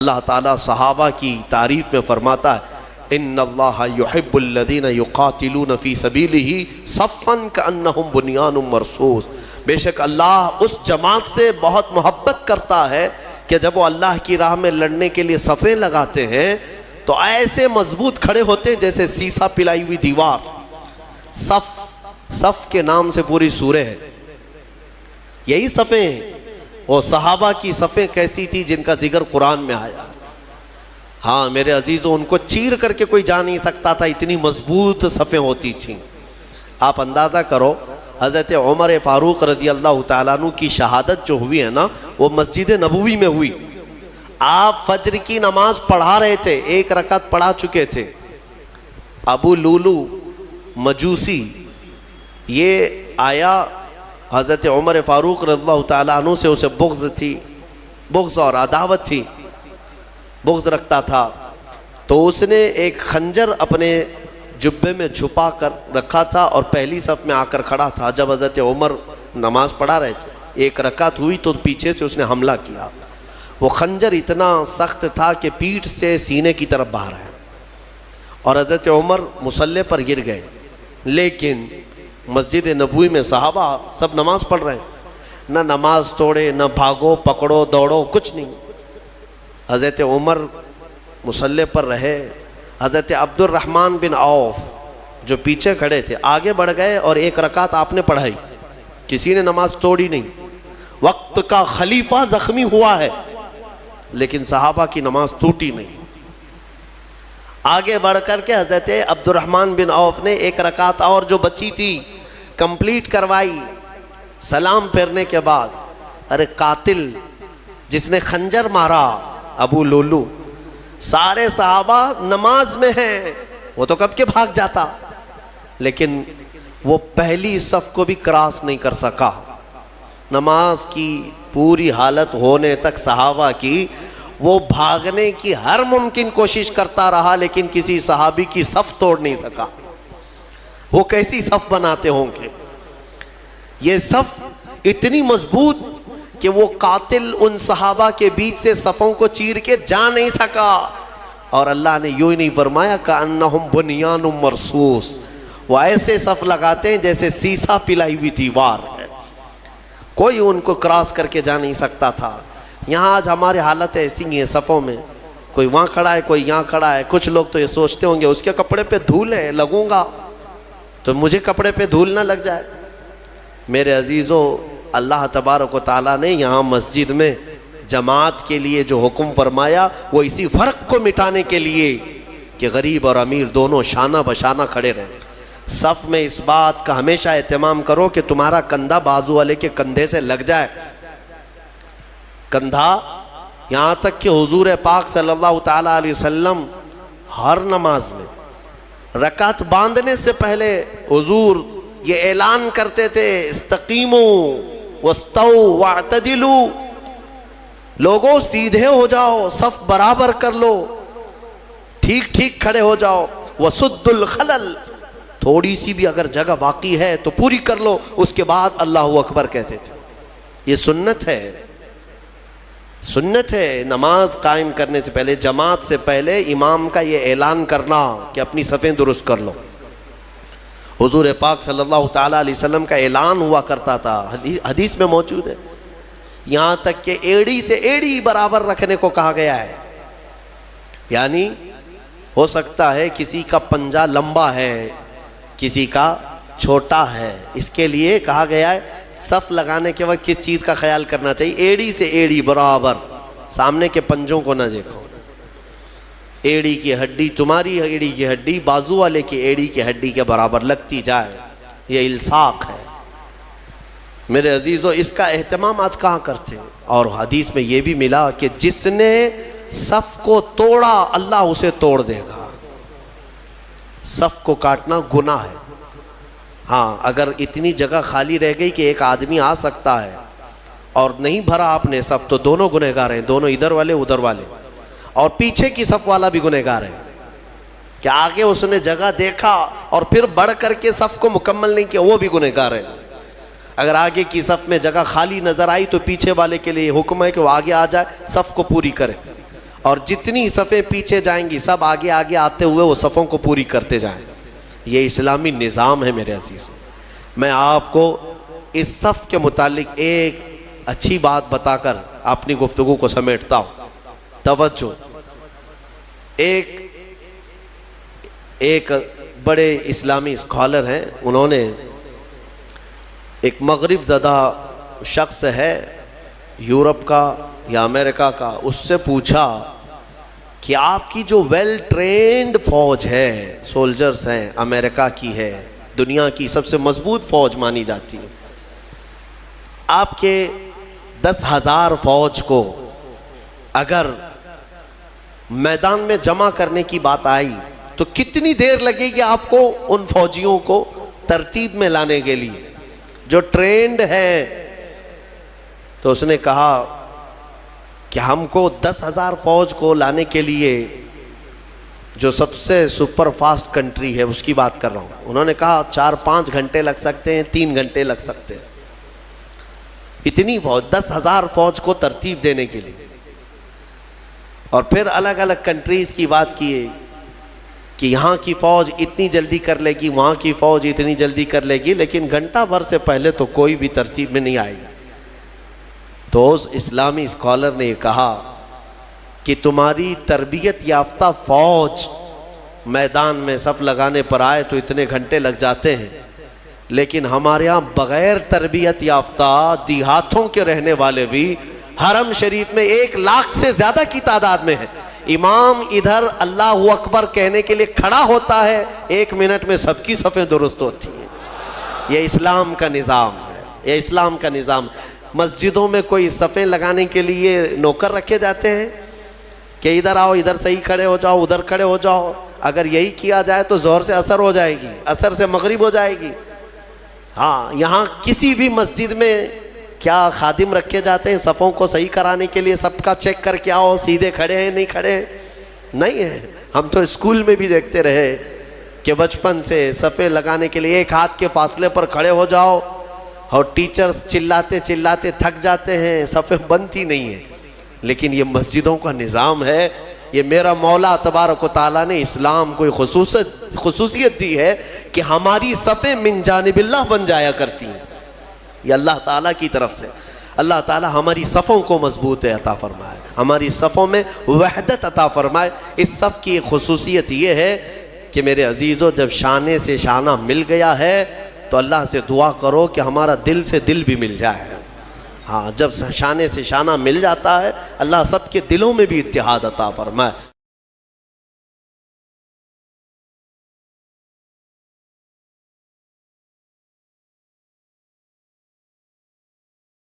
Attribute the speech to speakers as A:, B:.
A: اللہ تعالیٰ صحابہ کی تعریف میں فرماتا ہے ان اللہ یحب الذین یقاتلون فی سبیلہ صفا کأنہم بنیان مرصوص، بے شک اللہ اس جماعت سے بہت محبت کرتا ہے کہ جب وہ اللہ کی راہ میں لڑنے کے لیے صفیں لگاتے ہیں تو ایسے مضبوط کھڑے ہوتے ہیں جیسے سیسا پلائی ہوئی دیوار۔ صف کے نام سے پوری سورہ ہے، یہی صفیں ہیں۔ وہ صحابہ کی صفیں کیسی تھی جن کا ذکر قرآن میں آیا۔ ہاں میرے عزیزوں، ان کو چیر کر کے کوئی جا نہیں سکتا تھا، اتنی مضبوط صفیں ہوتی تھیں۔ آپ اندازہ کرو حضرت عمر فاروق رضی اللہ تعالیٰ عنہ کی شہادت جو ہوئی ہے نا، وہ مسجد نبوی میں ہوئی۔ آپ فجر کی نماز پڑھا رہے تھے، ایک رکعت پڑھا چکے تھے۔ ابو لولو مجوسی یہ آیا، حضرت عمر فاروق رضی اللہ تعالیٰ عنہ سے اسے بغض تھی، بغض اور عداوت تھی، بغض رکھتا تھا۔ تو اس نے ایک خنجر اپنے جبے میں چھپا کر رکھا تھا اور پہلی صف میں آ کر کھڑا تھا۔ جب حضرت عمر نماز پڑھا رہے تھے، ایک رکعت ہوئی تو پیچھے سے اس نے حملہ کیا۔ وہ خنجر اتنا سخت تھا کہ پیٹھ سے سینے کی طرف باہر ہے، اور حضرت عمر مصلی پر گر گئے۔ لیکن مسجد نبوی میں صحابہ سب نماز پڑھ رہے ہیں، نہ نماز توڑے، نہ بھاگو پکڑو دوڑو، کچھ نہیں۔ حضرت عمر مصلی پر رہے۔ حضرت عبد الرحمن بن عوف جو پیچھے کھڑے تھے آگے بڑھ گئے اور ایک رکعت آپ نے پڑھائی، کسی نے نماز توڑی نہیں۔ وقت کا خلیفہ زخمی ہوا ہے لیکن صحابہ کی نماز ٹوٹی نہیں۔ آگے بڑھ کر کے حضرت عبد الرحمن بن عوف نے ایک رکعت اور جو بچی تھی کمپلیٹ کروائی۔ سلام پھیرنے کے بعد ارے قاتل جس نے خنجر مارا ابو لولو، سارے صحابہ نماز میں ہیں، وہ تو کب کے بھاگ جاتا، لیکن وہ پہلی صف کو بھی کراس نہیں کر سکا۔ نماز کی پوری حالت ہونے تک صحابہ کی وہ بھاگنے کی ہر ممکن کوشش کرتا رہا، لیکن کسی صحابی کی صف توڑ نہیں سکا۔ وہ کیسی صف بناتے ہوں گے؟ یہ صف اتنی مضبوط کہ وہ قاتل ان صحابہ کے بیچ سے صفوں کو چیر کے جا نہیں سکا۔ اور اللہ نے یوں ہی نہیں فرمایا کأنہم بنیان مرصوص، وہ ایسے صف لگاتے ہیں جیسے سیسا پلائی ہوئی دیوار ہے، کوئی ان کو کراس کر کے جا نہیں سکتا تھا۔ یہاں آج ہماری حالت ایسی ہی ہے، صفوں میں کوئی وہاں کھڑا ہے، کوئی یہاں کھڑا ہے۔ کچھ لوگ تو یہ سوچتے ہوں گے اس کے کپڑے پہ دھول ہے، لگوں گا تو مجھے کپڑے پہ دھول نہ لگ جائے۔ میرے عزیزوں، اللہ تبارک و تعالیٰ نے یہاں مسجد میں جماعت کے لیے جو حکم فرمایا وہ اسی فرق کو مٹانے کے لیے کہ غریب اور امیر دونوں شانہ بشانہ کھڑے رہیں۔ صف میں اس بات کا ہمیشہ اہتمام کرو کہ تمہارا کندھا بازو والے کے کندھے سے لگ جائے، کندھا، یہاں تک کہ حضور پاک صلی اللہ تعالیٰ علیہ وسلم ہر نماز میں رکعت باندھنے سے پہلے حضور یہ اعلان کرتے تھے استقیموا واستووا واعتدلوا، لوگوں سیدھے ہو جاؤ، صف برابر کر لو، ٹھیک ٹھیک کھڑے ہو جاؤ، وسدوا الخلل، تھوڑی سی بھی اگر جگہ باقی ہے تو پوری کر لو، اس کے بعد اللہ اکبر کہتے تھے۔ یہ سنت ہے، سنت ہے نماز قائم کرنے سے پہلے، جماعت سے پہلے امام کا یہ اعلان کرنا کہ اپنی صفیں درست کر لو۔ حضور پاک صلی اللہ تعالیٰ علیہ وسلم کا اعلان ہوا کرتا تھا، حدیث میں موجود ہے، یہاں تک کہ ایڑی سے ایڑی برابر رکھنے کو کہا گیا ہے۔ یعنی ہو سکتا ہے کسی کا پنجہ لمبا ہے، کسی کا چھوٹا ہے، اس کے لیے کہا گیا ہے صف لگانے کے وقت کس چیز کا خیال کرنا چاہیے؟ ایڑی سے ایڑی برابر، سامنے کے پنجوں کو نہ دیکھو۔ ایڑی کی ہڈی، تمہاری ایڑی کی ہڈی بازو والے کی ایڑی کی ہڈی کے برابر لگتی جائے، یہ الصاق ہے۔ میرے عزیزو، اس کا اہتمام آج کہاں کرتے ہیں؟ اور حدیث میں یہ بھی ملا کہ جس نے صف کو توڑا اللہ اسے توڑ دے گا۔ صف کو کاٹنا گناہ ہے۔ ہاں اگر اتنی جگہ خالی رہ گئی کہ ایک آدمی آ سکتا ہے اور نہیں بھرا آپ نے صف، تو دونوں گنہگار ہیں، دونوں ادھر والے ادھر والے، اور پیچھے کی صف والا بھی گنہگار ہے کہ آگے اس نے جگہ دیکھا اور پھر بڑھ کر کے صف کو مکمل نہیں کیا، وہ بھی گنہگار ہے۔ اگر آگے کی صف میں جگہ خالی نظر آئی تو پیچھے والے کے لیے حکم ہے کہ وہ آگے آ جائے، صف کو پوری کرے، اور جتنی صفیں پیچھے جائیں گی سب آگے آگے آتے ہوئے وہ صفوں کو پوری کرتے جائیں. یہ اسلامی نظام ہے میرے عزیزوں. میں آپ کو اس صف کے متعلق ایک اچھی بات بتا کر اپنی گفتگو کو سمیٹتا ہوں. توجہ. ایک بڑے اسلامی اسکالر ہیں, انہوں نے ایک مغرب زدہ شخص ہے یورپ کا یا امریکہ کا, اس سے پوچھا کہ آپ کی جو ویل ٹرینڈ فوج ہے, سولجرز ہیں, امریکہ کی ہے, دنیا کی سب سے مضبوط فوج مانی جاتی ہے, آپ کے 10,000 فوج کو اگر میدان میں جمع کرنے کی بات آئی تو کتنی دیر لگے گی آپ کو ان فوجیوں کو ترتیب میں لانے کے لیے جو ٹرینڈ ہے؟ تو اس نے کہا کہ ہم کو 10,000 فوج کو لانے کے لیے جو سب سے سپر فاسٹ کنٹری ہے اس کی بات کر رہا ہوں, انہوں نے کہا 4-5 گھنٹے لگ سکتے ہیں, 3 گھنٹے لگ سکتے ہیں. اتنی فوج, 10,000 فوج کو ترتیب دینے کے لیے. اور پھر الگ الگ کنٹریز کی بات کیے کہ یہاں کی فوج اتنی جلدی کر لے گی, وہاں کی فوج اتنی جلدی کر لے گی, لیکن گھنٹہ بھر سے پہلے تو کوئی بھی ترتیب میں نہیں آئے گی. تو اس اسلامی اسکالر نے یہ کہا کہ تمہاری تربیت یافتہ فوج میدان میں صف لگانے پر آئے تو اتنے گھنٹے لگ جاتے ہیں, لیکن ہمارے ہاں بغیر تربیت یافتہ دیہاتوں کے رہنے والے بھی حرم شریف میں 1 لاکھ سے زیادہ کی تعداد میں ہیں. امام ادھر اللہ اکبر کہنے کے لیے کھڑا ہوتا ہے, 1 منٹ میں سب کی صفیں درست ہوتی ہیں. یہ اسلام کا نظام ہے, یہ اسلام کا نظام. مسجدوں میں کوئی صفیں لگانے کے لیے نوکر رکھے جاتے ہیں کہ ادھر آؤ, ادھر صحیح کھڑے ہو جاؤ, ادھر کھڑے ہو جاؤ. اگر یہی کیا جائے تو ظہر سے عصر ہو جائے گی, عصر سے مغرب ہو جائے گی. ہاں, یہاں کسی بھی مسجد میں کیا خادم رکھے جاتے ہیں صفوں کو صحیح کرانے کے لیے, سب کا چیک کر کے آؤ سیدھے کھڑے ہیں نہیں کھڑے ہیں؟ نہیں ہے. ہم تو اسکول میں بھی دیکھتے رہے کہ بچپن سے صفیں لگانے کے لیے 1 ہاتھ کے فاصلے پر کھڑے ہو جاؤ, اور ٹیچرز چلاتے چلاتے تھک جاتے ہیں, صفیں بنتی نہیں ہیں. لیکن یہ مسجدوں کا نظام ہے. یہ میرا مولا تبارک و تعالیٰ نے اسلام کو خصوصیت دی ہے کہ ہماری صفیں من جانب اللہ بن جایا کرتی ہیں. یہ اللہ تعالیٰ کی طرف سے. اللہ تعالیٰ ہماری صفوں کو مضبوط عطا فرمائے, ہماری صفوں میں وحدت عطا فرمائے. اس صف کی ایک خصوصیت یہ ہے کہ میرے عزیزو, جب شانے سے شانہ مل گیا ہے تو اللہ سے دعا کرو کہ ہمارا دل سے دل بھی مل جائے. ہاں, جب شانے سے شانہ مل جاتا ہے اللہ سب کے دلوں میں بھی اتحاد عطا فرمائے.